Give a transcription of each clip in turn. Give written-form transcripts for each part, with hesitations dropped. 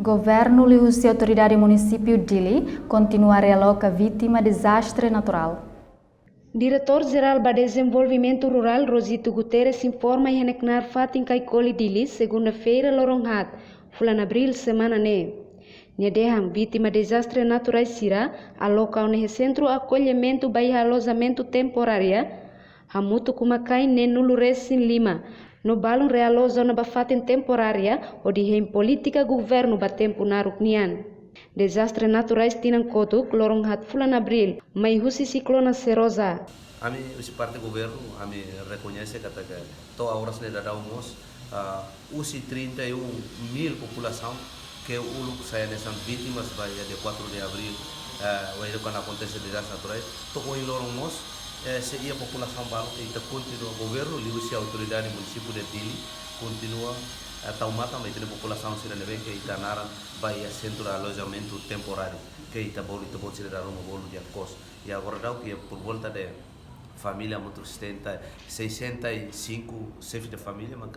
Governo e a autoridade município Dili continua a realocar vítima de desastre natural. Diretor-Geral para Desenvolvimento Rural, Rosito Guterres, informa em Reneknar Fatin Kaikoli Dili, segunda-feira, Loronhat, Fulan Abril, semana ne. Nedeham, vítima de desastre natural Sira, aloca o centro acolhimento para alojamento temporário, Hamutu Kumakai ne Nuluresin Lima, no balão realoja na bafatem temporária, ou de política governo batempo na Ruknian. Desastre naturais tinang kotuk, Loronhat Fulan Abril, mai husi ciclona serosa. Ami usi parte governo, ami reconhece que toda hora se dá almoço, usi 31.000 população que o lugar sai nessas vítimas vai de 4 de abril, vai quando acontece desastres naturais, tocou em almoço, se ia população balo e continua o governo, a autoridade município de Dili continua taumata mas tem população sirene que está na vai a centro de alojamento temporário que está bolo se dar um bolo de acos e agora dá que por volta de família muito 605 chefes de família mas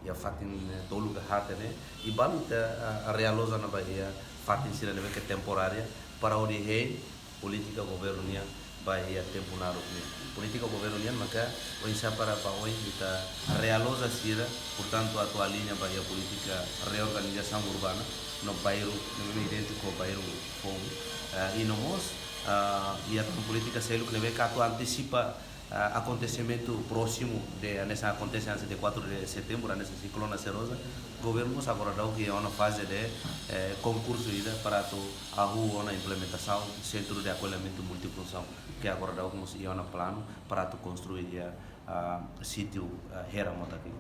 já fatem todo lugar hata né e balo a realoja na Bahia fatem sirene que temporária para o de política governo nia Bahia tempo na política governo nia maka o insa para hoje kita realoja sira portanto a tua linha Bahia política reorganização urbana no bairro no idêntico bairro fogo e no mos e a política selo que neve que antecipa acontecimento próximo de nessa acontece antes de 4 de setembro nessa ciclona serosa governo agora dá que é uma fase de concurso ida para a rua na implementação centro de acolhimento multifunção que agora dá como se é um plano para construir sítio Heramota aqui.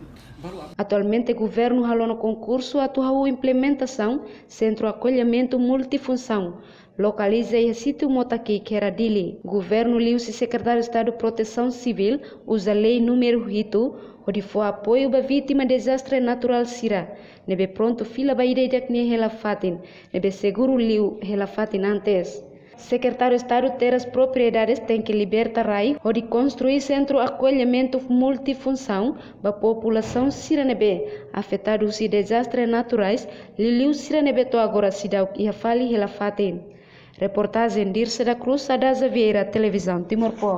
Atualmente o governo halou no concurso a tua implementação centro acolhimento multifunção localiza o sítio Motaki que era Dili. Governo liu se secretário de Estado de Proteção Civil usa lei número 8 onde foi apoio para vítima de desastre natural Sira. Nebe pronto fila para ideia que nem ela fatin. Nebe seguro liu ela fatin antes. Secretário de Estado ter as propriedades tem que libertar rai ou de construir centro acolhimento multifunção para a população siranebe afetados por desastres naturais. Liliu siranebe to agora cidade e a fali ela fatin. Reportagem Dirce da Cruz, Adaza Vieira, Televisão Timor-Pó.